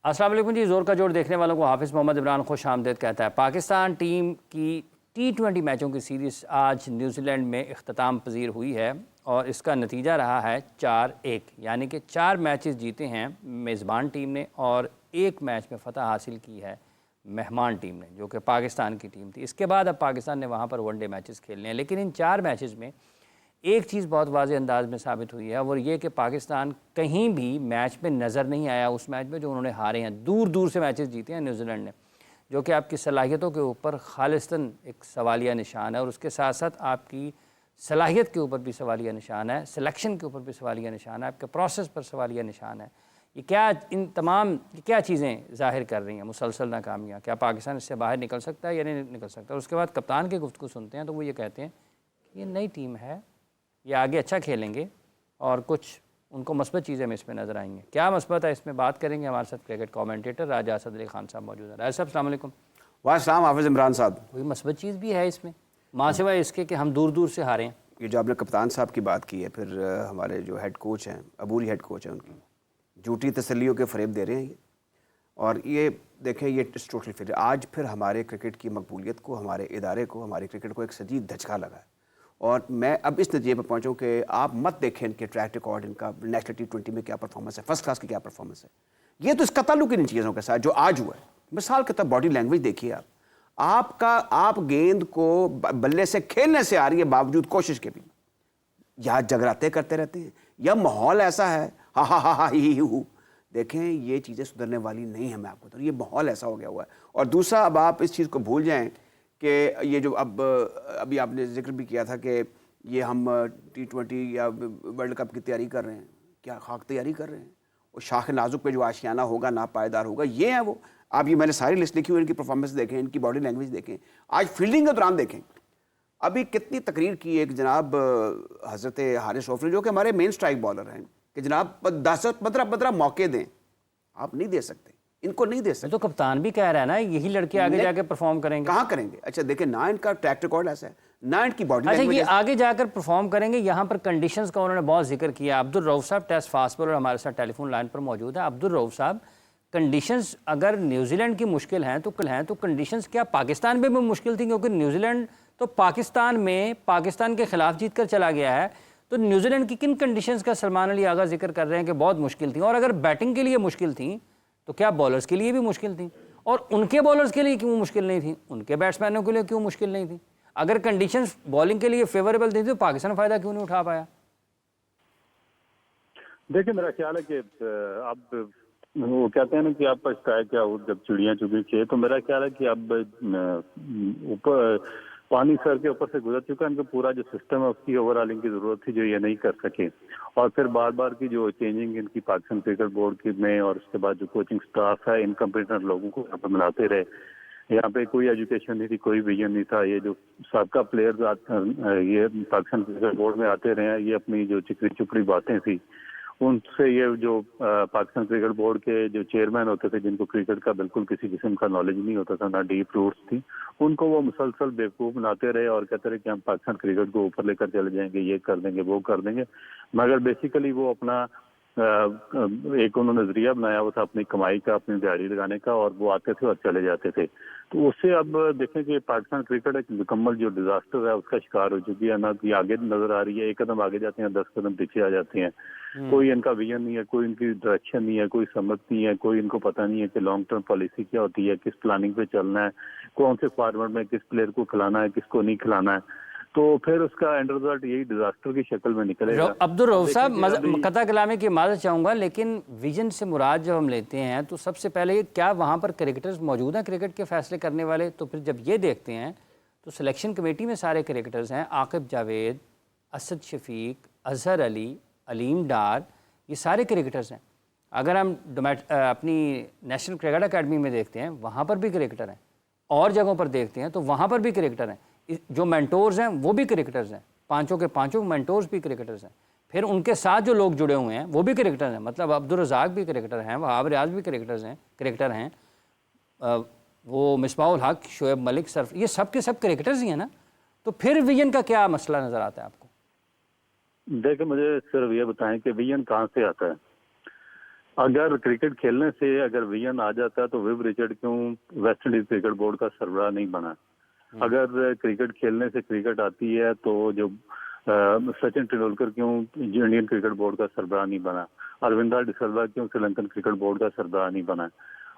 अस्सलाम वालेकुम जी। ज़ोर का जोर देखने वालों को हाफिज़ मोहम्मद इमरान खुश आमदीद कहता है। पाकिस्तान टीम की T20 मैचों की सीरीज़ आज न्यूजीलैंड में इख्तिताम पजीर हुई है और इसका नतीजा रहा है 4-1, यानी कि 4 मैचेस जीते हैं मेज़बान टीम ने और 1 मैच में फ़तह हासिल की है मेहमान टीम ने, जो कि पाकिस्तान की टीम थी। इसके बाद अब पाकिस्तान ने वहाँ पर वनडे मैचेस खेलने हैं, लेकिन इन 4 मैचेस में एक चीज़ बहुत वाज़ेह अंदाज में साबित हुई है, और ये कि पाकिस्तान कहीं भी मैच में नज़र नहीं आया उस मैच में जो उन्होंने हारे हैं। दूर दूर से मैचेस जीते हैं न्यूजीलैंड ने, जो कि आपकी सलाहियतों के ऊपर खालिस्तन एक सवालिया निशान है, और उसके साथ साथ आपकी सलाहियत के ऊपर भी सवालिया निशान है, सिलेक्शन के ऊपर भी सवालिया निशान है, आपके प्रोसेस पर सवालिया निशान है। ये क्या, इन तमाम क्या चीज़ें ज़ाहिर कर रही हैं मुसलसल नाकामियाँ? क्या पाकिस्तान इससे बाहर निकल सकता है या नहीं निकल सकता? और उसके बाद कप्तान की गुफ्तगू सुनते हैं तो वो ये कहते हैं कि ये नई टीम है, ये आगे अच्छा खेलेंगे और कुछ उनको मस्बत चीज़ें हमें इसमें नज़र आएंगी। क्या मस्बत है, इसमें बात करेंगे। हमारे साथ क्रिकेट कमेंटेटर राजा असद अली खान साहब मौजूद है। राजा साहब अस्सलाम वालेकुम। वालेकुम हाफिज़ इमरान साहब। कोई मस्बत चीज़ भी है इसमें, माँ सिवाय इसके कि हम दूर दूर से हारे हैं? ये जो आपने कप्तान साहब की बात की है, फिर हमारे जो हेड कोच हैं, अबूरी हेड कोच हैं, उनकी झूठी तसल्लियों के फ़रेब दे रहे हैं ये। और ये देखें, ये टोटल फिर आज फिर हमारे क्रिकेट की मकबूलियत को, हमारे इदारे को, हमारे क्रिकेट को एक शदीद धचका लगा है। और मैं अब इस नतीजे पर पहुँचूँ कि आप मत देखें इनके ट्रैक रिकॉर्ड, इनका नेशनल T20 में क्या परफॉर्मेंस है, फर्स्ट क्लास की क्या परफॉर्मेंस है। ये तो इसका ताल्लुक इन चीज़ों के साथ जो आज हुआ है। मिसाल के तौर बॉडी लैंग्वेज देखिए आप गेंद को बल्ले से खेलने से आ रही है बावजूद कोशिश के भी या जगराते करते रहते हैं, या माहौल ऐसा है हा ही हूँ। देखें, ये चीज़ें सुधरने वाली नहीं है। मैं आपको तो ये माहौल ऐसा हो गया हुआ है। और दूसरा, अब आप इस चीज़ को भूल जाएं कि ये जो अभी आपने जिक्र भी किया था कि ये हम T20 या वर्ल्ड कप की तैयारी कर रहे हैं, क्या खाक तैयारी कर रहे हैं? और शाख नाजुक पे जो आशियाना होगा, ना पायदार होगा, ये है वो। आप ये मैंने सारी लिस्ट लिखी हुई, इनकी परफॉर्मेंस देखें, इनकी बॉडी लैंग्वेज देखें, आज फील्डिंग के दौरान देखें। अभी कितनी तकरीर की एक जनाब हज़रत हारिस रऊफ़ ने, जो कि हमारे मेन स्ट्राइक बॉलर हैं, कि जनाब 10-15 मौके दें। आप नहीं दे सकते, इनको नहीं दे सकते। तो कप्तान भी कह रहा है ना, यही लड़के आगे जाकर परफॉर्म करेंगे। कहाँ करेंगे? अच्छा देखें, ना इनका ट्रैक रिकॉर्ड ऐसा है, ना इनकी बॉडी अच्छा, लैंग्वेज। ये आगे जाकर परफॉर्म करेंगे। यहाँ पर कंडीशंस का उन्होंने बहुत जिक्र किया। अब्दुल रऊफ साहब टेस्ट फास्ट बॉलर हमारे साथ टेलीफोन लाइन पर मौजूद है। अब्दुल रऊफ साहब, कंडीशंस अगर न्यूजीलैंड की मुश्किल हैं तो कंडीशंस क्या पाकिस्तान में भी मुश्किल थी? क्योंकि न्यूजीलैंड तो पाकिस्तान में पाकिस्तान के खिलाफ जीत कर चला गया है। तो न्यूजीलैंड की किन कंडीशंस का सलमान अली आगा जिक्र कर रहे हैं कि बहुत मुश्किल थी? और अगर बैटिंग के लिए मुश्किल थी तो क्या बॉलर्स के लिए भी मुश्किल थी? और उनके बॉलर्स के लिए क्यों मुश्किल नहीं थी? उनके बैट्समैनों के लिए क्यों मुश्किल नहीं थी? अगर कंडीशंस बॉलिंग के लिए फेवरेबल थी तो पाकिस्तान फ़ायदा क्यों नहीं उठा पाया? देखिए, मेरा ख्याल है कि अब वो कहते हैं ना कि आपका शिकायत क्या हो जब चिड़ियाँ चुगी थे, तो मेरा ख्याल है कि अब ऊपर पानी सर के ऊपर से गुजर चुका है। इनका पूरा जो सिस्टम है उसकी ओवरऑलिंग की जरूरत थी, जो ये नहीं कर सके। और फिर बार बार की जो चेंजिंग इनकी पाकिस्तान क्रिकेट बोर्ड की में, और उसके बाद जो कोचिंग स्टाफ है, इनकम्पिटेंट लोगों को यहाँ पर मिलाते रहे। यहाँ पे कोई एजुकेशन नहीं थी, कोई विजन नहीं था। ये जो सबका प्लेयर ये पाकिस्तान क्रिकेट बोर्ड में आते रहे हैं, ये अपनी जो चिकनी चुपड़ी बातें थी उनसे, ये जो पाकिस्तान क्रिकेट बोर्ड के जो चेयरमैन होते थे, जिनको क्रिकेट का बिल्कुल किसी किस्म का नॉलेज नहीं होता था, ना डीप रूट्स थी, उनको वो मुसलसल बेवकूफ़ बनाते रहे और कहते रहे कि हम पाकिस्तान क्रिकेट को ऊपर लेकर चले जाएंगे, ये कर देंगे, वो कर देंगे। मगर बेसिकली वो अपना एक उन्होंने नजरिया बनाया हुआ था अपनी कमाई का, अपनी दिहाड़ी लगाने का, और वो आते थे और चले जाते थे। तो उससे अब देखें कि पाकिस्तान क्रिकेट एक मुकम्मल जो डिजास्टर है उसका शिकार हो चुकी है। ना कि आगे नजर आ रही है, एक कदम आगे जाते हैं, 10 कदम पीछे आ जाते हैं। कोई इनका विजन नहीं है, कोई इनकी डायरेक्शन नहीं है, कोई समझ नहीं है, कोई इनको पता नहीं है कि लॉन्ग टर्म पॉलिसी क्या होती है, किस प्लानिंग पे चलना है, कौन से फॉर्मेट में किस प्लेयर को खिलाना है, किसको नहीं खिलाना है। तो फिर उसका एंड रिजल्ट यही डिजास्टर की शक्ल में निकलेगा। अब्दुल रऊफ साहब, कता कलामे की इजाज़त चाहूँगा, लेकिन विजन से मुराद जब हम लेते हैं तो सबसे पहले क्या वहाँ पर क्रिकेटर्स मौजूद हैं क्रिकेट के फैसले करने वाले? तो फिर जब ये देखते हैं तो सिलेक्शन कमेटी में सारे क्रिकेटर्स हैं, आकिब जावेद, असद शफीक, अजहर अली, अलीम डार, ये सारे क्रिकेटर्स हैं। अगर हम अपनी नेशनल क्रिकेट अकेडमी में देखते हैं वहाँ पर भी क्रिकेटर हैं, और जगहों पर देखते हैं तो वहाँ पर भी क्रिकेटर हैं। जो मेंटोर्स हैं वो भी क्रिकेटर्स हैं, पांचों के पांचों मेंटोर्स भी क्रिकेटर्स हैं। फिर उनके साथ जो लोग जुड़े हुए हैं वो भी क्रिकेटर हैं, मतलब अब्दुल रज़ाक भी क्रिकेटर हैं, वहाब रियाज भी क्रिकेटर हैं, वो मिसबाहुल हक, शोएब मलिक, सरफ, ये सब के सब क्रिकेटर्स ही हैं ना। तो फिर विजन का क्या मसला नज़र आता है आपको? देखिए, मुझे सिर्फ ये बताएं कि विजन कहाँ से आता है। अगर क्रिकेट खेलने से अगर वियन आ जाता है तो विव रिचर्ड क्यों वेस्ट इंडीज क्रिकेट बोर्ड का सरबराह नहीं बना? अगर क्रिकेट खेलने से क्रिकेट आती है तो जो सचिन तेंदुलकर क्यों इंडियन क्रिकेट बोर्ड का सरबराह नहीं बना? अरविंदा डिसल्वा क्यों श्रीलंकन क्रिकेट बोर्ड का सरबराह नहीं बना?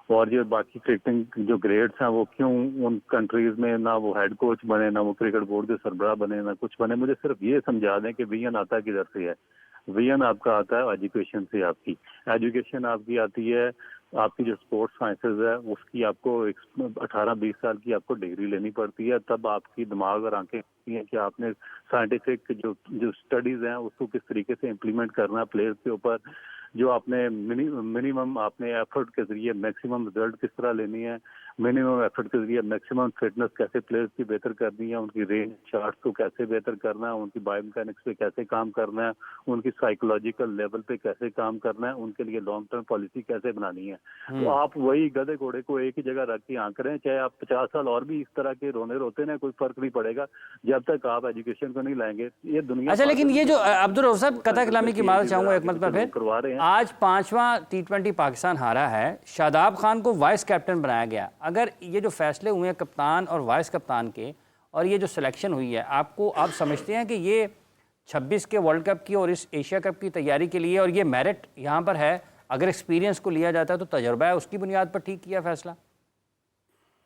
और जो बाकी क्रिकेटिंग जो ग्रेड्स हैं वो क्यों उन कंट्रीज में ना वो हेड कोच बने, ना वो क्रिकेट बोर्ड के सरबराह बने, ना कुछ बने? मुझे सिर्फ ये समझा दें कि वियन आता किधर से है। विजन आपका आता है एजुकेशन से। आपकी एजुकेशन आपकी आती है, आपकी जो स्पोर्ट्स साइंसेज है उसकी आपको 18-20 साल की आपको डिग्री लेनी पड़ती है, तब आपकी दिमाग और आंखें होती हैं कि आपने साइंटिफिक जो स्टडीज हैं उसको किस तरीके से इम्प्लीमेंट करना है प्लेयर्स के ऊपर, जो आपने मिनिमम आपने एफर्ट के जरिए मैक्सिमम रिजल्ट किस तरह लेनी है, मिनिमम एफर्ट के जरिए मैक्सिमम फिटनेस कैसे प्लेयर्स की बेहतर करनी है, उनकी रेंज चार्ट को कैसे बेहतर करना है, उनकी बायोमैकेनिक्स पे कैसे काम करना है, उनकी साइकोलॉजिकल लेवल पे कैसे काम करना है, उनके लिए लॉन्ग टर्म पॉलिसी कैसे बनानी है। तो आप वही गधे घोड़े को एक ही जगह रख के आंक रहे हैं, चाहे आप 50 साल और भी इस तरह के रोते ना, कोई फर्क नहीं पड़ेगा जब तक आप एजुकेशन को नहीं लाएंगे। ये दुनिया अच्छा, लेकिन ये जो अब्दुल रऊफ साहब कथा कलामी की मार चाहूंगा एक मरतबा फिर, करवा रहे हैं। आज 5वां T20 पाकिस्तान हारा है, शादाब खान को वाइस कैप्टन बनाया गया। अगर ये जो फैसले हुए हैं कप्तान और वाइस कप्तान के, और ये जो सिलेक्शन हुई है, आप समझते हैं कि ये 26 के वर्ल्ड कप की और इस एशिया कप की तैयारी के लिए, और ये मेरिट यहाँ पर है, अगर एक्सपीरियंस को लिया जाता है तो तजर्बा है, उसकी बुनियाद पर ठीक किया फैसला?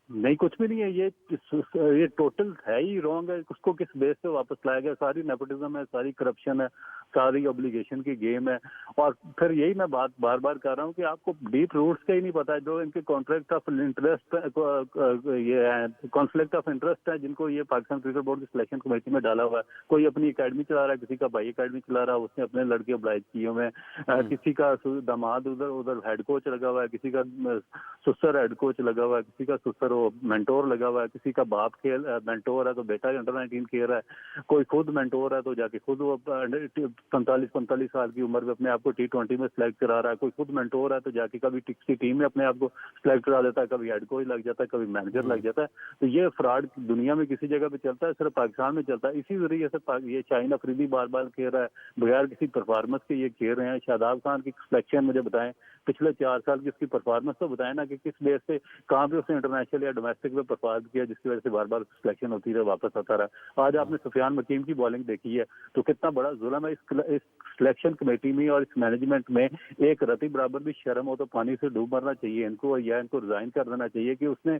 नहीं, कुछ भी नहीं है, ये टोटल है ही रॉन्ग है। उसको किस बेस पे वापस लाया गया? सारी नेपोटिज्म है, सारी करप्शन है, सारी ऑब्लिगेशन की गेम है। और फिर यही मैं बात बार बार कर रहा हूँ कि आपको डीप रूट्स का ही नहीं पता है। जो इनके कॉन्फ्लिक्ट ऑफ इंटरेस्ट ये है, कॉन्फ्लिक्ट ऑफ इंटरेस्ट है, जिनको ये पाकिस्तान क्रिकेट बोर्ड की सिलेक्शन कमेटी में डाला हुआ है। कोई अपनी एकेडमी चला रहा है, किसी का भाई एकेडमी चला रहा है, उसने अपने लड़के ऑब्लाइज किए हुए हैं, किसी का दामाद उधर हेड कोच लगा हुआ है, किसी का सुसर हेड कोच लगा हुआ है, किसी का सुसर मेंटोर लगा हुआ है, किसी का बाप खेल मेंटोर है तो बेटा अंडर-19 खेल रहा है, कोई खुद मेंटोर है तो जाके खुद वो 45 साल की उम्र में अपने आप को T20 में सिलेक्ट करा रहा है, कोई खुद मेंटोर है तो जाके कभी किसी टीम में अपने आप को सिलेक्ट करा देता है, कभी हेड कोच लग जाता है, कभी मैनेजर लग जाता है। तो ये फ्रॉड दुनिया में किसी जगह पे चलता है, सिर्फ पाकिस्तान में चलता है। इसी जरिए से ये शाहीन अफरीदी बार बार खेल रहा है, बगैर किसी परफॉर्मेंस के ये खेल रहे हैं। शादाब खान की सिलेक्शन मुझे बताएं, पिछले 4 साल की उसकी परफॉर्मेंस तो बताएं ना, कि किस बेस से कहाँ पे उसने इंटरनेशनल या डोमेस्टिक में परफॉर्म किया जिसकी वजह से बार बार सिलेक्शन होती रहे, वापस आता रहा। आज आपने सुफियान मकीम की बॉलिंग देखी है, तो कितना बड़ा जुल्म है इस सिलेक्शन कमेटी में और इस मैनेजमेंट में। एक रति बराबर भी शर्म हो तो पानी से डूब मरना चाहिए इनको, या इनको रिजाइन कर देना चाहिए कि उसने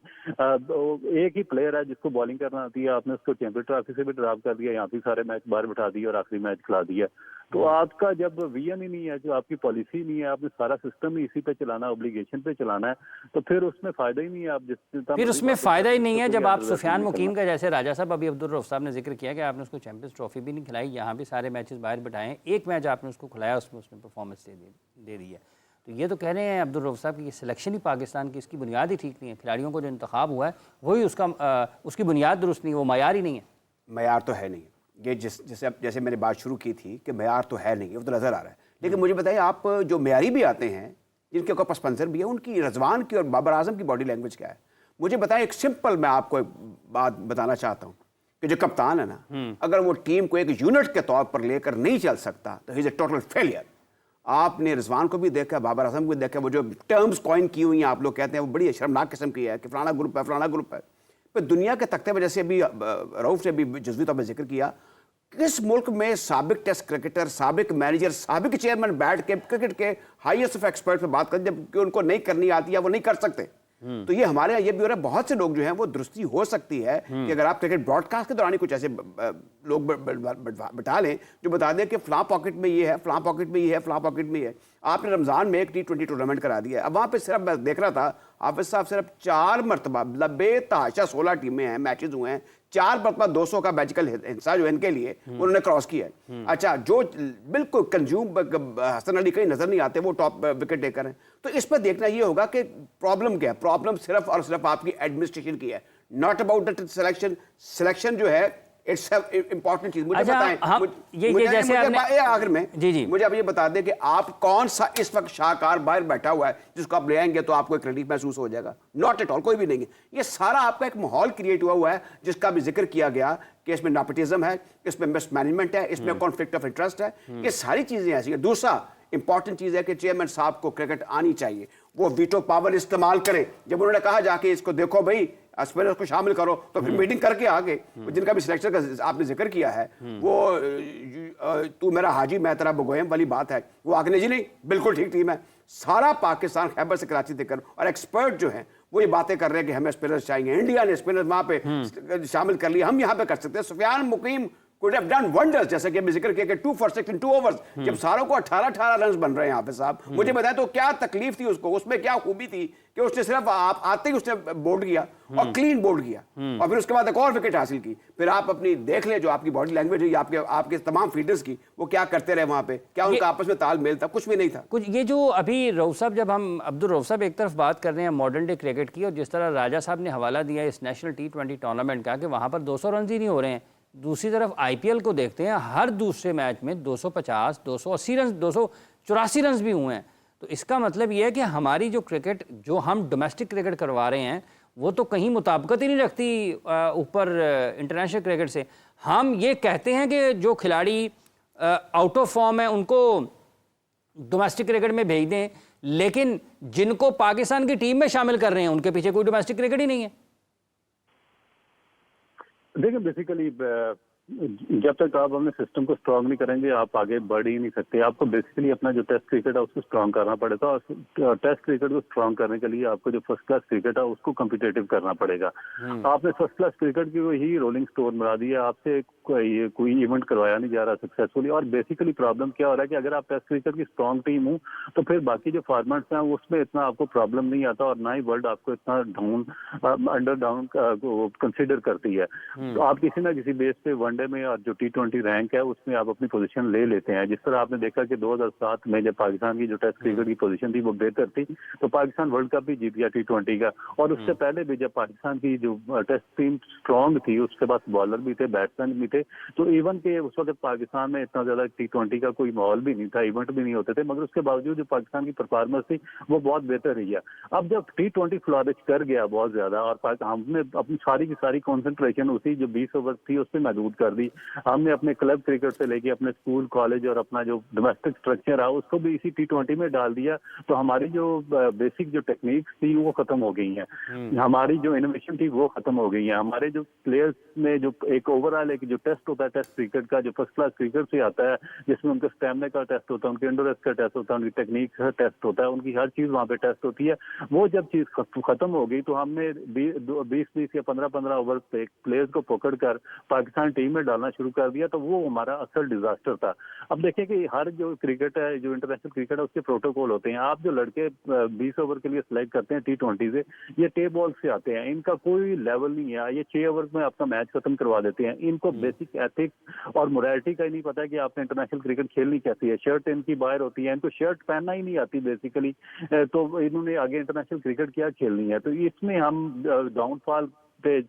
एक ही प्लेयर है जिसको बॉलिंग करना आती है, आपने उसको चैंपियन ट्रॉफी से भी ड्रॉप कर दिया, यहाँ भी सारे मैच बाहर बिठा दिए और आखिरी मैच खिला दिया। तो आपका जब विजन ही नहीं है, जो आपकी पॉलिसी नहीं है, आपने सारा सिस्टम ही इसी पे चलाना, ऑब्लिगेशन पे चलाना है, तो फिर उसमें फायदा ही नहीं है। आप फिर उसमें फायदा ही नहीं है जब आप सुफियान मुकीम का, जैसे राजा साहब अभी अब्दुल रऊफ साहब ने जिक्र किया कि आपने उसको चैंपियंस ट्रॉफी भी नहीं खिलाई, यहाँ भी सारे मैचेस बाहर बिठाए, एक मैच आपने उसको खिलाया, उसमें उसने परफॉर्मेंस दे दी है। तो ये तो कह रहे हैं अब्दुल रऊफ साहब कि ये सिलेक्शन ही पाकिस्तान की, इसकी बुनियाद ही ठीक नहीं है, खिलाड़ियों को जो इंतखाब हुआ है वही उसकी बुनियाद दुरुस्त नहीं है, वो मयार ही नहीं है। मयार तो है नहीं, ये जैसे मैंने बात शुरू की थी कि मयार तो है नहीं, वो तो नज़र आ रहा है। लेकिन मुझे बताइए, आप जो मयारी भी आते हैं, जिनके ऊपर पस मंज़र भी है, उनकी रजवान की और बाबर आजम की बॉडी लैंग्वेज क्या है? मुझे बताएं। एक सिंपल मैं आपको एक बात बताना चाहता हूँ कि जो कप्तान है ना, अगर वो टीम को एक यूनिट के तौर पर लेकर नहीं चल सकता तो he is a total failure. आपने रिजवान को भी देखा, बाबर आजम को भी देखा, वो जो टर्म्स कॉइन की हुई हैं आप लोग कहते हैं, वो बड़ी शर्मनाक किस्म की है कि फलाना ग्रुप है, फलाना ग्रुप है। पर दुनिया के तख्ते में, जैसे अभी रऊफ ने भी जज्वी तौर पर जिक्र किया, किस मुल्क में साबिक टेस्ट क्रिकेटर, साबिक मैनेजर, साबिक चेयरमैन बैठ के क्रिकेट के हाईएस्ट ऑफ एक्सपर्ट पे बात करें जबकि उनको नहीं करनी आती है, वो नहीं कर सकते। तो ये हमारे यहाँ ये भी हो रहा है, बहुत से लोग जो हैं वो दुरुस्ती हो सकती है कि अगर आप क्रिकेट ब्रॉडकास्ट के दौरान ही कुछ ऐसे लोग बिठा लें जो बता दें कि फलां पॉकेट में ये है, फलां पॉकेट में ये है, फलां पॉकेट में ये है। आपने रमज़ान में एक T20 टूर्नामेंट करा दिया है, अब वहाँ पे सिर्फ मैं देख रहा था, हाफिज साहब सिर्फ 4 मरतबा बेतहाशा 16 टीमें हैं, मैचेस हुए हैं, 4 मरतबा 200 का मैजिकल हिस्सा जो इनके लिए उन्होंने क्रॉस किया है। अच्छा, जो बिल्कुल कंज्यूम हसन अली कहीं नजर नहीं आते, वो टॉप विकेट टेकर हैं। तो इस पर देखना ये होगा कि प्रॉब्लम क्या है। प्रॉब्लम सिर्फ और सिर्फ आपकी एडमिनिस्ट्रेशन की है, not about the selection. Selection जो है इट्स इंपॉर्टेंट चीज। मुझे बताएं, आखिर में जी मुझे अब ये बता दें कि आप कौन सा इस वक्त शाहकार बाहर बैठा हुआ है जिसको आप ले आएंगे तो आपको एक रिलीफ महसूस हो जाएगा? नॉट एट ऑल, कोई भी नहीं है। ये सारा आपका एक माहौल क्रिएट हुआ है जिसका भी जिक्र किया गया कि इसमें नेपोटिज्म है, इसमें मिसमैनेजमेंट है, इसमें कॉन्फ्लिक्ट ऑफ इंटरेस्ट है, ये सारी चीजें ऐसी हैं। दूसरा, इंपॉर्टेंट चीज़ है कि चेयरमैन साहब को क्रिकेट आनी चाहिए, वो वीटो पावर इस्तेमाल करें। जब उन्होंने कहा जाके इसको देखो भाई स्पिनर्स को शामिल करो, तो फिर मीटिंग करके आगे जिनका भी सिलेक्शन का आपने जिक्र किया है, वो तू मेरा हाजी मैं तेरा बगोयम वाली बात है, वो आगे जी नहीं बिल्कुल ठीक टीम है। सारा पाकिस्तान खैबर से कराची तक और एक्सपर्ट जो हैं वो ये बातें कर रहे हैं कि हमें स्पिनर्स चाहिए। इंडिया ने स्पिनर्स वहाँ पे शामिल कर लिया, हम यहाँ पे कर सकते हैं। सुफियान मुकीम could have done wonders, जैसे कि अभी जिक्र किया कि 2 for 6 in 2 overs, जब सारों को 18 रन बन रहे हैं हाफिज साहब, मुझे बताएं तो क्या तकलीफ थी उसको, उसमें क्या खूबी थी कि उसने सिर्फ आप आते ही उसने बोल्ड किया और क्लीन बोल्ड किया और फिर उसके बाद एक और विकेट हासिल की। फिर आप अपनी देख ले जो आपकी बॉडी लैंग्वेज है आपके तमाम फील्डर्स की, वो क्या करते रहे वहां पे, क्या उनका आपस में तालमेल था, कुछ भी नहीं था कुछ। ये जो अभी रऊफ साहब, जब हम अब्दुल रऊफ साहब एक तरफ बात कर रहे हैं मॉडर्न डे क्रिकेट की, और जिस तरह राजा साहब ने हवाला दिया इस नेशनल T20 टूर्नामेंट का कि वहाँ पर 200 रन ही नहीं हो रहे हैं, दूसरी तरफ IPL को देखते हैं, हर दूसरे मैच में 250, 280 रन, 284 रन भी हुए हैं। तो इसका मतलब ये है कि हमारी जो क्रिकेट, जो हम डोमेस्टिक क्रिकेट करवा रहे हैं, वो तो कहीं मुताबिकत ही नहीं रखती ऊपर इंटरनेशनल क्रिकेट से। हम ये कहते हैं कि जो खिलाड़ी आउट ऑफ फॉर्म है उनको डोमेस्टिक क्रिकेट में भेज दें, लेकिन जिनको पाकिस्तान की टीम में शामिल कर रहे हैं उनके पीछे कोई डोमेस्टिक क्रिकेट ही नहीं है। देखिए बेसिकली जब तक आप अपने सिस्टम को स्ट्रांग नहीं करेंगे आप आगे बढ़ ही नहीं सकते। आपको बेसिकली अपना जो टेस्ट क्रिकेट है उसको स्ट्रांग करना पड़ेगा, और टेस्ट क्रिकेट को स्ट्रांग करने के लिए आपको जो फर्स्ट क्लास क्रिकेट है उसको कम्पिटेटिव करना पड़ेगा। आपने फर्स्ट क्लास क्रिकेट की वही रोलिंग स्टोन बना दी है, आपसे कोई इवेंट करवाया नहीं जा रहा सक्सेसफुली। और बेसिकली प्रॉब्लम क्या हो रहा है कि अगर आप टेस्ट क्रिकेट की स्ट्रांग टीम हो तो फिर बाकी जो फॉर्मेट्स हैं उसमें इतना आपको प्रॉब्लम नहीं आता, और ना ही वर्ल्ड आपको इतना अंडर डाउन कंसिडर करती है। तो आप किसी ना किसी बेस पे वनडे में और जो T20 रैंक है उसमें आप अपनी पोजीशन ले लेते हैं। जिस तरह आपने देखा कि 2007 में जब पाकिस्तान की जो टेस्ट क्रिकेट की पोजीशन थी वो बेहतर थी, तो पाकिस्तान वर्ल्ड कप भी जीत गया T20 का। और उससे पहले भी जब पाकिस्तान की जो टेस्ट टीम स्ट्रांग थी, उसके पास बॉलर भी थे, बैट्समैन भी थे, तो इवन के उस वक्त पाकिस्तान में इतना ज्यादा T20 का कोई माहौल भी नहीं था, इवेंट भी नहीं होते थे, मगर उसके बावजूद जो पाकिस्तान की परफॉर्मेंस थी वो बहुत बेहतर रही है। अब जब T20 फ्लॉरिश कर गया बहुत ज्यादा और हमने अपनी सारी की सारी कॉन्सेंट्रेशन उसी जो 20 ओवर थी उस पर महदूद कर दी, हमने अपने क्लब क्रिकेट से लेके अपने स्कूल कॉलेज और अपना जो डोमेस्टिक स्ट्रक्चर है उसको भी इसी T20 में डाल दिया, तो हमारी जो बेसिक जो टेक्निक्स थी वो खत्म हो गई हैं, हमारी जो इनोवेशन थी वो खत्म हो गई है। हमारे जो प्लेयर्स में जो एक ओवरऑल एक जो टेस्ट होता है टेस्ट क्रिकेट का, जो फर्स्ट क्लास क्रिकेट से आता है, जिसमें उनके स्टैमिना का टेस्ट होता है, उनके एंडोरेंस का टेस्ट होता है, उनकी टेक्निक का टेस्ट होता है, उनकी हर चीज वहाँ पे टेस्ट होती है, वो जब चीज खत्म हो गई तो हमने 20-20 या 15-15 ओवर पे प्लेयर्स को पकड़ कर पाकिस्तान टीम में डालना शुरू कर दिया, तो वो हमारा असल डिजास्टर था। अब देखिए कि हर जो क्रिकेट है, जो इंटरनेशनल क्रिकेट है, उसके प्रोटोकॉल होते हैं। आप जो लड़के 20 ओवर के लिए सिलेक्ट करते हैं T20 से, ये टेप बॉल से आते हैं, इनका कोई लेवल नहीं है, ये 6 ओवर में आपका मैच खत्म करवा देते हैं। इनको बेसिक एथिक्स और मोरालिटी का ही नहीं पता है कि आपने इंटरनेशनल क्रिकेट खेलनी कैसी है। शर्ट इनकी बाहर होती है, इनको शर्ट पहनना ही नहीं आती बेसिकली, तो इन्होंने आगे इंटरनेशनल क्रिकेट क्या खेलनी है। तो इसमें हम डाउनफॉल पे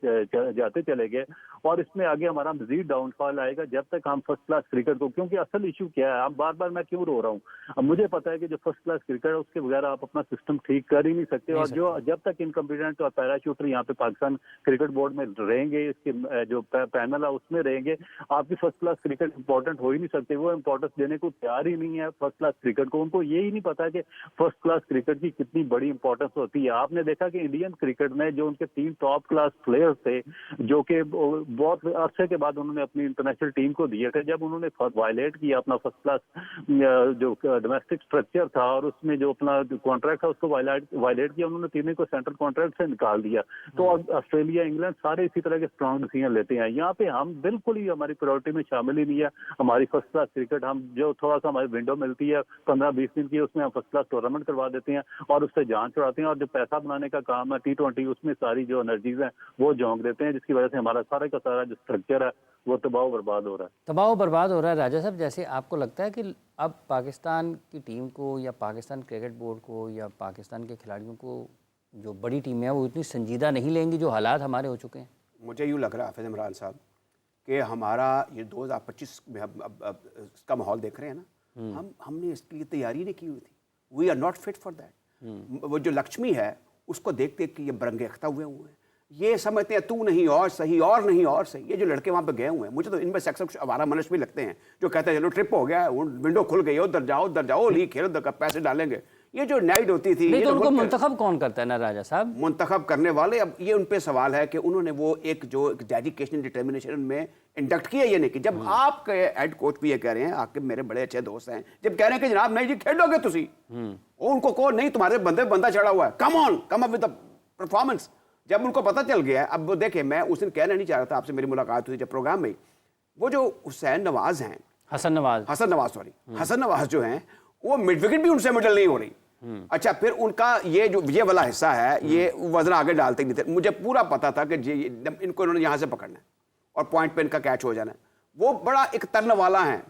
जाते चले गए, और इसमें आगे हमारा मजीद डाउनफॉल आएगा जब तक हम फर्स्ट क्लास क्रिकेट को, क्योंकि असल इशू क्या है, अब बार बार मैं क्यों रो रहा हूँ, अब मुझे पता है कि जो फर्स्ट क्लास क्रिकेट है उसके बगैर आप अपना सिस्टम ठीक कर ही नहीं सकते, और जो जब तक इनकम्पिटेंट और पैराशूटर यहाँ पे पाकिस्तान क्रिकेट बोर्ड में रहेंगे, इसके जो पैनल है उसमें रहेंगे, आपकी फर्स्ट क्लास क्रिकेट इंपॉर्टेंट हो ही नहीं सकते। वो इंपॉर्टेंस देने को तैयार ही नहीं है फर्स्ट क्लास क्रिकेट को, उनको ये ही नहीं पता कि फर्स्ट क्लास क्रिकेट की कितनी बड़ी इंपॉर्टेंस होती है। आपने देखा कि इंडियन क्रिकेट में जो उनके 3 टॉप क्लास प्लेयर्स थे, जो कि बहुत अरसे के बाद उन्होंने अपनी इंटरनेशनल टीम को दिए थे, जब उन्होंने वायलेट किया अपना फर्स्ट क्लास जो डोमेस्टिक स्ट्रक्चर था और उसमें जो अपना कॉन्ट्रैक्ट था उसको वायलेट किया, उन्होंने तीनों को सेंट्रल कॉन्ट्रैक्ट से निकाल दिया। तो ऑस्ट्रेलिया, इंग्लैंड सारे इसी तरह के स्ट्रॉन्ग डिसीजन लेते हैं। यहाँ पे हम बिल्कुल ही हमारी प्रायोरिटी में शामिल ही नहीं है हमारी फर्स्ट क्लास क्रिकेट। हम जो थोड़ा सा हमारी विंडो मिलती है 15-20 दिन की, उसमें हम फर्स्ट क्लास टूर्नामेंट करवा देते हैं और उससे जान चढ़ाते हैं, और जो पैसा बनाने का काम है T20 उसमें सारी जो एनर्जीज हैं वो झोंक देते हैं, जिसकी वजह से हमारा सारा का सारा जो स्ट्रक्चर है वो तबाह बर्बाद हो रहा है। तबाह बर्बाद हो रहा है। राजा साहब, जैसे आपको लगता है कि अब पाकिस्तान की टीम को या पाकिस्तान क्रिकेट बोर्ड को या पाकिस्तान के खिलाड़ियों को जो बड़ी टीमें हैं वो इतनी संजीदा नहीं लेंगी जो हालात हमारे हो चुके हैं? मुझे यूँ लग रहा है हाफिज़ इमरान साहब कि हमारा ये 2025 में अब इसका माहौल देख रहे हैं ना, हमने इसके लिए तैयारी नहीं की हुई थी। We are not fit for that. वो जो लक्ष्मी है उसको देख देख के ये बरंगे अख्ता हुए हैं। ये समझते हैं तू नहीं और सही और नहीं और सही। ये जो लड़के वहाँ पे गए हुए हैं, मुझे तो इनमें से अक्सर कुछ आवारा मनुष्य भी लगते हैं जो कहते हैं चलो ट्रिप हो गया, विंडो खुल गई, उधर जाओ लीग खेलो, उधर पैसे डालेंगे। ये जो नाइट होती थी, नहीं तो उनको मुंतखब कौन करता है ना राजा साहब? मुंतखब करने वाले, अब ये उन पे सवाल है कि उन्होंने वो एक जो डेडिकेशन डिटर्मिनेशन में इंडक्ट किया ये नहीं कि जब आपके हेड कोच भी ये कह रहे हैं, आपके मेरे बड़े अच्छे दोस्त हैं, जब कह रहे हैं कि जनाब नहीं जी खेलोगे तुसी, उनको कहो नहीं तुम्हारे बंदा चढ़ा हुआ है, come up with the performance. जब उनको पता चल गया, अब वो देखे, मैं उस दिन कहना नहीं चाह रहा था, आपसे मेरी मुलाकात हुई जब प्रोग्राम में, वो जो हसन नवाज जो हैं वो मिड विकेट भी उनसे मिडल नहीं हो रही। अच्छा, फिर उनका ये वाला हिस्सा है, ये वजन आगे डालते नहीं थे। मुझे पूरा पता था कि इनको इन्होंने यहाँ से पकड़ना है और पॉइंट पे इनका कैच हो जाना है। वो बड़ा एक तर्न वाला है।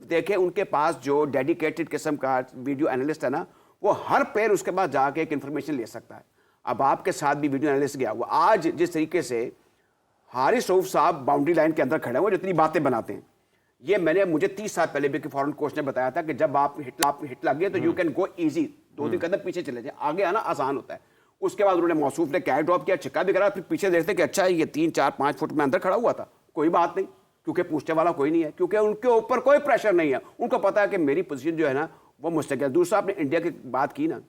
देखे उनके पास जो डेडिकेटेड किस्म का वीडियो एनालिस्ट है ना, वो हर पैर उसके पास जाके एक इन्फॉर्मेशन ले सकता है। अब आपके साथ भी वीडियो एनालिस्ट गया हुआ, आज जिस तरीके से हारिस रऊफ साहब बाउंड्री लाइन के अंदर खड़े हुए जितनी बातें बनाते हैं, ये मुझे 30 साल पहले भी फॉरेन कोच ने बताया था कि जब आप हिट लग गए तो यू कैन गो इजी, 2-3 कदम पीछे चले जाए, आगे आना आसान होता है। उसके बाद उन्होंने मौसूफ ने कैच ड्रॉप किया, छिक्का भी करा, फिर पीछे देखते कि अच्छा ये 3-4-5 फुट में अंदर खड़ा हुआ था, कोई बात नहीं, क्योंकि पूछने वाला कोई नहीं है, क्योंकि उनके ऊपर कोई प्रेशर नहीं है। उनको पता है कि मेरी पोजीशन जो है ना वो मुस्तकिल। दूसरा, आपने इंडिया की बात की ना,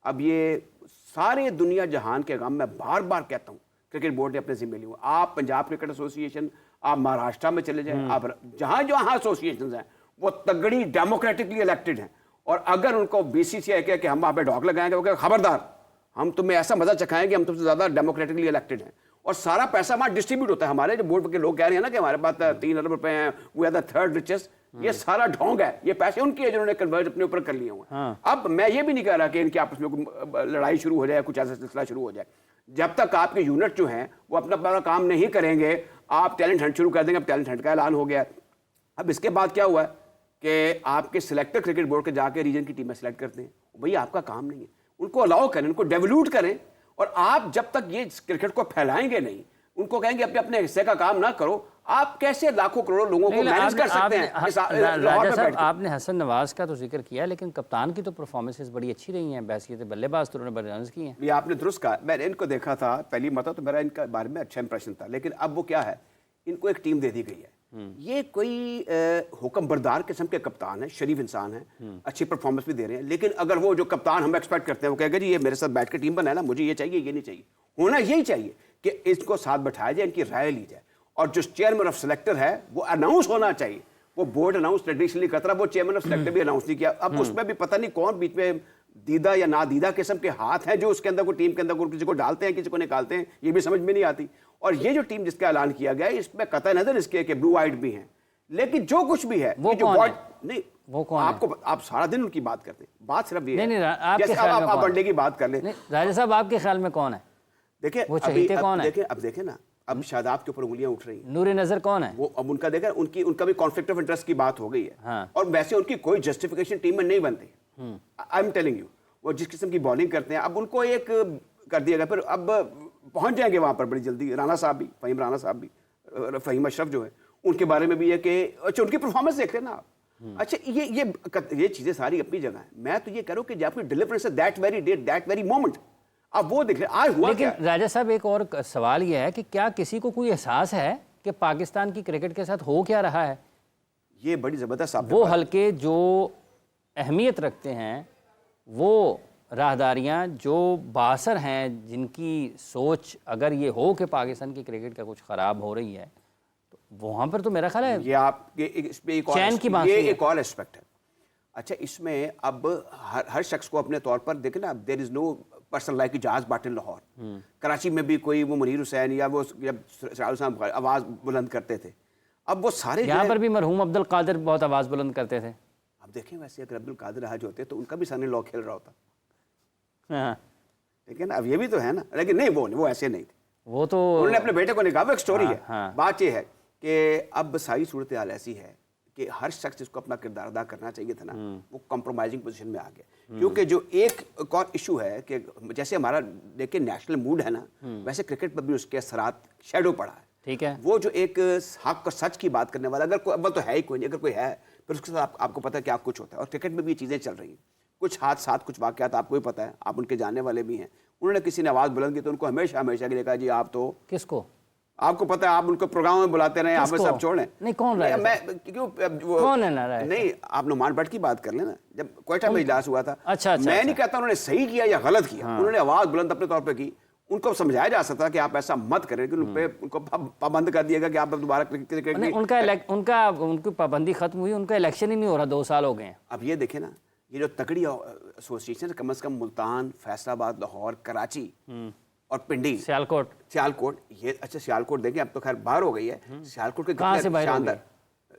अब ये सारे दुनिया जहान के गम मैं बार बार कहता हूँ क्रिकेट बोर्ड ने अपने जिम्मे लिए। आप पंजाब क्रिकेट एसोसिएशन, आप महाराष्ट्र में चले जाएं, आप जहां जहां एसोसिएशन हैं वो तगड़ी डेमोक्रेटिकली इलेक्टेड हैं, और अगर उनको बीसीसीआई कहे कि हम वहां पे डॉग लगाएंगे, वो कहे खबरदार, हम तुम्हें ऐसा मजा चखाएंगे, हम तुमसे ज्यादा डेमोक्रेटिकली इलेक्टेड हैं, और सारा पैसा वहां डिस्ट्रीब्यूट होता है। हमारे जो बोर्ड के लोग कह रहे हैं ना कि हमारे पास 3 अरब रुपए हैं, we are the third richest, ये सारा ढोंग है, ये पैसे उनके हैं जिन्होंने कन्वर्ट अपने ऊपर कर लिए हुए हैं। अब मैं ये भी नहीं कह रहा कि इनके आपस में लड़ाई शुरू हो जाए, कुछ ऐसा सिलसिला शुरू हो जाए। जब तक आपके यूनिट जो हैं वो अपना काम नहीं करेंगे, आप टैलेंट हंट शुरू कर देंगे। अब टैलेंट हंट का ऐलान हो गया। अब इसके बाद क्या हुआ है कि आपके सिलेक्टर क्रिकेट बोर्ड के जाके रीजन की टीमें सेलेक्ट करते हैं। भैया आपका काम नहीं है, उनको अलाउ करें, उनको डेवल्यूट करें, और आप जब तक ये क्रिकेट को फैलाएंगे नहीं, उनको कहेंगे अपने अपने हिस्से का काम ना करो, आप कैसे लाखों करोड़ों लोगों को मैनेज कर सकते हैं? राजा साहब, आपने हसन नवाज का तो जिक्र किया, लेकिन कप्तान की तो परफॉर्मेंसेस बड़ी अच्छी रही हैं, बहसियत बल्लेबाज तो उन्होंने बड़े रन्स किए हैं। ये आपने दुरुस्त कहा, मैंने इनको देखा था पहली मरतबा तो मेरा इनका बारे में अच्छा इंप्रेशन था, लेकिन अब वो क्या है, इनको एक टीम दे दी गई है। ये कोई हुक्म बरदार किस्म के कप्तान है, शरीफ इंसान है, अच्छी परफॉर्मेंस भी दे रहे हैं, लेकिन अगर वो जो कप्तान हम एक्सपेक्ट करते हैं वो कहेगा जी ये मेरे साथ बैठ के टीम बनाए ना, मुझे ये चाहिए ये नहीं चाहिए, होना यही चाहिए कि इसको साथ बैठाया जाए, इनकी राय ली जाए, और जो चेयरमैन ऑफ सेलेक्टर है वो अनाउंस होना चाहिए। वो बोर्ड अनाउंस ट्रेडिशनली करता रहा, वो चेयरमैन ऑफ सेलेक्टर भी अनाउंस नहीं किया। अब उसमें भी पता नहीं कौन बीच में दीदा या ना दीदा किस्म के हाथ हैं जो उसके अंदर को टीम के अंदर को किसी को डालते हैं किसी को निकालते हैं, ये भी समझ में नहीं आती। और ये जो टीम जिसका ऐलान किया गया है इसमें कतई नजर इसके कि ब्लू आइट भी हैं, लेकिन जो कुछ भी है वो जो कौन है? नहीं वो कौन आपको आप सारा दिन उनकी बात करते हैं, बात सिर्फ ये नहीं, है आपके जैसे ख्याल में आप कौन? वनडे की बात कर लें। राजा साहब, आपके ख्याल में कौन है? देखिए वो चहीते कौन है? अब देखें ना, अब शादाब के ऊपर उंगलियां उठ रही हैं। नूर नजर कौन है? वो अब उनका देखा, उनका भी कॉन्फ्लिक्ट ऑफ इंटरेस्ट की बात हो गई है। हाँ। और वैसे उनकी कोई जस्टिफिकेशन टीम में नहीं बनती। आई एम टेलिंग यू, वो जिस किस्म की बॉलिंग करते हैं, अब उनको एक कर दिया गया, फिर अब पहुंच जाएंगे वहां पर बड़ी जल्दी। राणा साहब भी, फहीम राणा साहब भी, फहीम अशरफ जो है, उनके बारे में भी है कि अच्छा उनकी परफॉर्मेंस देख लेना आप। अच्छा ये चीजें सारी अपनी जगह है। मैं तो ये करूँ कि जब आपकी डिलीवरेंस है that very date that very moment, अब वो देख रहे आज हुआ लेकिन क्या? राजा साहब, एक और सवाल यह है कि क्या किसी को कोई एहसास है कि पाकिस्तान की क्रिकेट के साथ हो क्या रहा है? ये बड़ी जबरदस्त वो हल्के जो अहमियत रखते हैं, वो राहदारियां जो बासर हैं, जिनकी सोच अगर ये हो कि पाकिस्तान की क्रिकेट का कुछ ख़राब हो रही है, तो वहाँ पर तो मेरा ख्याल है ये आपके इसमें एक चैन की बात ये है। एक और एस्पेक्ट है। अच्छा, इसमें अब हर शख्स को अपने तौर पर देखे ना, there is no person like Ijaz Butt in Lahore. Karachi में भी कोई वो मुनीर हुसैन या वो जब सराउल साहब आवाज़ बुलंद करते थे, अब वो सारे यहाँ पर भी मरहूम अब्दुल कादिर बहुत आवाज़ बुलंद करते थे। अब देखें, वैसे अगर अब्दुल कादिर आज होते तो उनका भी सन इन लॉ खेल रहा होता, हाँ, लेकिन अब ये भी तो है ना। लेकिन नहीं, वो ऐसे नहीं थे, वो तो उन्होंने अपने बेटे को निकाला। वो एक स्टोरी है। हाँ। बात ये है कि अब सारी सूरत हाल ऐसी है कि हर शख्स जिसको अपना किरदार अदा करना चाहिए था ना, वो कॉम्प्रोमाइजिंग पोजीशन में आ गया। क्योंकि जो एक और इशू है कि जैसे हमारा देखिए नेशनल मूड है ना, वैसे क्रिकेट पर भी उसके असरात शेडो पड़ा है। ठीक है, वो जो एक हक और सच की बात करने वाला, अगर कोई अव्वल तो है ही कोई नहीं, अगर कोई है फिर उसके साथ आपको पता है क्या कुछ होता है। और क्रिकेट में भी ये चीज़ें चल रही हैं, कुछ हादसात कुछ वाक़यात आपको भी पता है, आप उनके जानने वाले भी हैं। انہوں نے کسی نے آواز بلند کی تو ان کو ہمیشہ ہمیشہ کے لیے کہا جی آپ تو کس کو؟ آپ کو پتہ ہے آپ ان کو پروگرام میں بلاتے رہے حافظ صاحب چھوڑ لیں. نہیں کون رہا ہے؟ میں کیوں کون ہے نہ رہا ہے؟ نہیں آپ نعمان بٹ کی بات کر لیں نا, جب کوئٹہ میں اجلاس ہوا تھا. اچھا میں نہیں کہتا انہوں نے صحیح کیا یا غلط کیا, انہوں نے آواز بلند اپنے طور پہ کی. ان کو سمجھایا جا سکتا کہ آپ ایسا مت کریں کہ ان کو پابند کر دیا گیا کہ آپ دوبارہ کرکٹ. ان کی پابندی ختم ہوئی, ان کا الیکشن ہی نہیں ہو رہا, 2 سال ہو گئے ہیں. اب یہ دیکھیں نا, یہ جو تکڑی ایسوسیشن کم از کم ملتان, فیصل آباد, لاہور, کراچی اور پنڈی, سیالکوٹ, یہ اچھا سیالکوٹ دیکھیں اب تو خیر باہر ہو گئی ہے. سیالکوٹ کے کتنے شاندار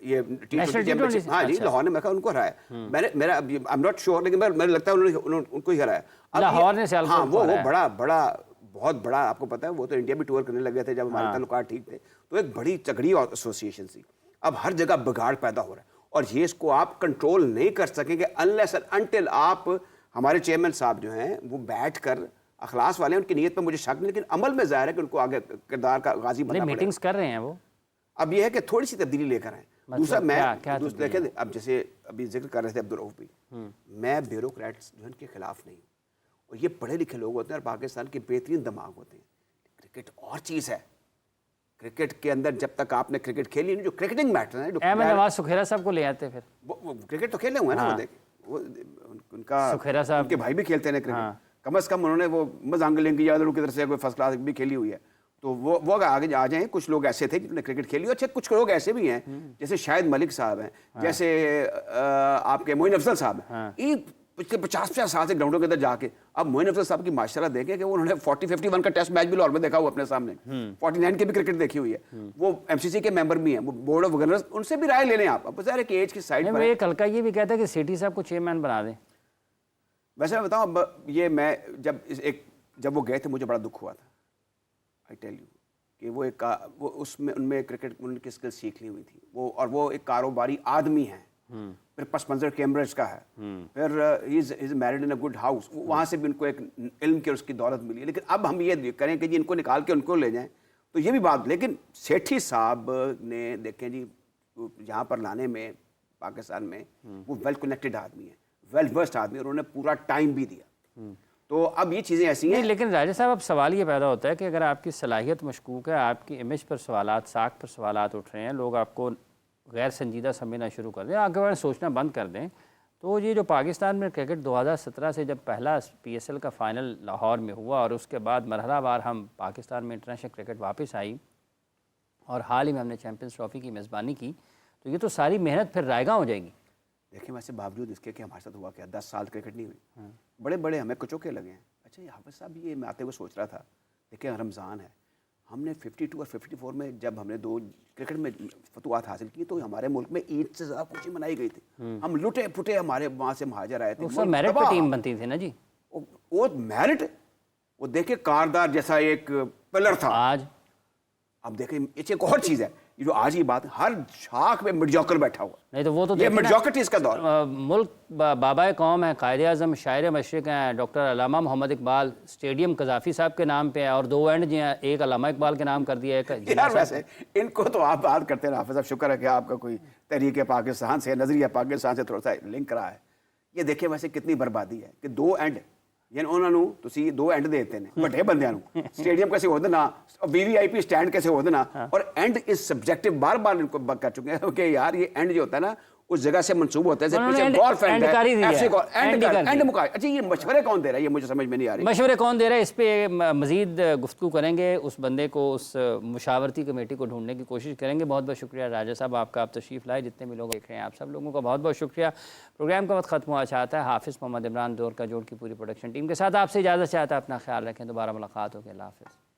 یہ ٹی20 چیمپئن, ہاں جی لاہور نے, میں کہا ان کو ہرایا. میرا آئی ایم ناٹ شیور لیکن مجھے لگتا ہے انہوں نے ان کو ہی ہرایا. لاہور نے سیالکوٹ, ہاں وہ بڑا بہت بڑا, آپ کو پتا ہے وہ تو انڈیا بھی ٹور کرنے لگے تھے جب ہمارے تعلقات ٹھیک تھے, تو ایک بڑی تگڑی ایسوسیشن تھی. اب ہر جگہ بگاڑ پیدا ہو رہا ہے اور یہ اس کو آپ کنٹرول نہیں کر سکیں گے انلیس انٹل آپ, ہمارے چیئرمین صاحب جو ہیں وہ بیٹھ کر, اخلاص والے ہیں, ان کی نیت پہ مجھے شک نہیں, لیکن عمل میں ظاہر ہے کہ ان کو آگے کردار کا غازی بننا پڑے گا. میٹنگز کر رہے ہیں وہ, اب یہ ہے کہ تھوڑی سی تبدیلی لے کر آئیں. دوسرا میں دیکھیں, اب جیسے ابھی ذکر کر رہے تھے عبدالرؤف بھی, میں بیوروکریٹس جو ان کے خلاف نہیں ہوں, اور یہ پڑھے لکھے لوگ ہوتے ہیں اور پاکستان کے بہترین دماغ ہوتے ہیں. کرکٹ اور چیز ہے, کرکٹ کے اندر جب تک آپ نے کرکٹ کھیلی نہیں, جو کرکٹنگ میٹر ہے, احمد نواز سکھیرا صاحب کو لے آتے پھر, وہ کرکٹ تو کھیلے ہوئے ہیں نا, وہ دیکھ ان کا سکھیرا صاحب ان کے بھائی بھی کھیلتے ہیں کرکٹ, کم از کم انہوں نے وہ مزانگلنگ کی یادرو کی طرف سے کوئی فرسٹ کلاس بھی کھیلی ہوئی ہے, تو وہ آگے آ جائیں. کچھ لوگ ایسے تھے جنہوں نے کرکٹ کھیلی, اچھا کچھ لوگ ایسے بھی ہیں جیسے شاہد ملک صاحب ہیں, جیسے آپ کے معین افضل صاحب ہیں, یہ پچھلے 50 سال سے گراؤنڈوں کے اندر جا کے. اب معین افضل صاحب کی ماشاءاللہ دیکھیں کہ انہوں نے 40-51 کا ٹیسٹ میچ بھی لاہور میں دیکھا ہوا اپنے سامنے, 49 کی بھی کرکٹ دیکھی ہوئی ہے, وہ ایم سی سی کے ممبر بھی ہیں, وہ بورڈ آف گورنرز, ان سے بھی رائے لے لیں آپ. اب ظاہر ہے کہ ایج کی سائڈ پر ایک ہلکا یہ بھی کہتا ہے کہ سیٹھی صاحب کو چیئرمین بنا دیں. ویسے میں بتاؤں, اب یہ میں جب وہ گئے تھے مجھے بڑا دکھ ہوا تھا, آئی ٹیل یو, کہ وہ ایک وہ اس میں ان میں کرکٹ ان کی اسکل سیکھ لی ہوئی تھی وہ, اور وہ ایک کاروباری آدمی ہیں, پھر پس منظر کیمبرج کا ہے, پھر ہی is married in a good house, وہاں سے بھی ان کو ایک علم کی اور اس کی دولت ملی ہے. لیکن اب ہم یہ کریں کہ جی ان کو نکال کے ان کو لے جائیں, تو یہ بھی بات. لیکن سیٹھی صاحب نے دیکھیں جی یہاں پر لانے میں پاکستان میں, وہ ویل کنیکٹڈ آدمی ہیں, ویل ورسڈ آدمی, اور انہوں نے پورا ٹائم بھی دیا. تو اب یہ چیزیں ایسی ہیں. لیکن راجہ صاحب اب سوال یہ پیدا ہوتا ہے کہ اگر آپ کی صلاحیت مشکوک ہے, آپ کی امیج پر سوالات, ساکھ پر سوالات اٹھ رہے ہیں, لوگ آپ کو غیر سنجیدہ سمجھنا شروع کر دیں, آگے بڑھیں, سوچنا بند کر دیں, تو یہ جو پاکستان میں کرکٹ 2017 سے جب پہلا PSL کا فائنل لاہور میں ہوا اور اس کے بعد مرحلہ وار ہم پاکستان میں انٹرنیشنل کرکٹ واپس آئی اور حال ہی میں ہم نے چیمپئنز ٹرافی کی میزبانی کی, تو یہ تو ساری محنت پھر رائگاں ہو جائے گی. دیکھیں ویسے باوجود اس کے کہ ہمارے ساتھ ہوا کیا, 10 سال کرکٹ نہیں ہوئی, بڑے بڑے ہمیں کچوکے لگے ہیں. اچھا یہ حافظ صاحب, یہ میں آتے ہوئے سوچ رہا تھا, دیکھیں رمضان ہے, ہم نے 52 اور 54 میں جب ہم نے 2 کرکٹ میں فتوحات حاصل کی تو ہمارے ملک میں عید سے زیادہ خوشی منائی گئی تھی. ہم لٹے پھٹے, ہمارے وہاں سے مہاجر آئے تھے, اس وقت میرٹ پہ ٹیم بنتی تھی نا جی, وہ میرٹ, وہ دیکھیں کاردار جیسا ایک پلر تھا. آج اب دیکھیں ایک اور چیز ہے, یہ جو آج کی بات, ہر شاخ میں مڈیوکر بیٹھا ہوا, نہیں تو وہ تو یہ مڈیوکرٹی اس کا دور. ملک بابائے قوم ہے, قائد اعظم, شاعر مشرق ہیں ڈاکٹر علامہ محمد اقبال, اسٹیڈیم قذافی صاحب کے نام پہ ہے, اور 2 اینڈ جو ہیں, ایک علامہ اقبال کے نام کر دیا ہے. یار ویسے ان کو تو آپ بات کرتے ہیں حافظ صاحب, شکر ہے کہ آپ کا کوئی تحریک پاکستان سے, نظریہ پاکستان سے تھوڑا سا لنک رہا ہے. یہ دیکھیں ویسے کتنی بربادی ہے کہ 2 اینڈ, یعنی انہوں نے تسی 2 اینڈ دیتے ہیں بڑے بندیاں نو, اسٹیڈیم کیسے ہو دینا, VVIP اسٹینڈ کیسے ہو دینا, اور اینڈ از سبجیکٹو. بار بار ان کو کر چکے ہیں کہ یار یہ اینڈ جو ہوتا ہے نا اس جگہ سے منسوب ہوتا ہے, اچھا یہ مشورے کون دے رہا ہے, یہ مجھے سمجھ میں نہیں آ رہی. مشورے کون دے رہا ہے, اس پہ مزید گفتگو کریں گے, اس بندے کو, اس مشاورتی کمیٹی کو ڈھونڈنے کی کوشش کریں گے. بہت بہت شکریہ راجہ صاحب آپ کا, آپ تشریف لائے. جتنے بھی لوگ دیکھ رہے ہیں آپ سب لوگوں کا بہت بہت شکریہ. پروگرام کا وقت ختم ہوا چاہتا ہے. حافظ محمد عمران دور کا جوڑ کی پوری پروڈکشن ٹیم کے ساتھ آپ سے اجازت چاہتا ہے. اپنا خیال رکھیں, دوبارہ ملاقات ہوگی. اللہ حافظ.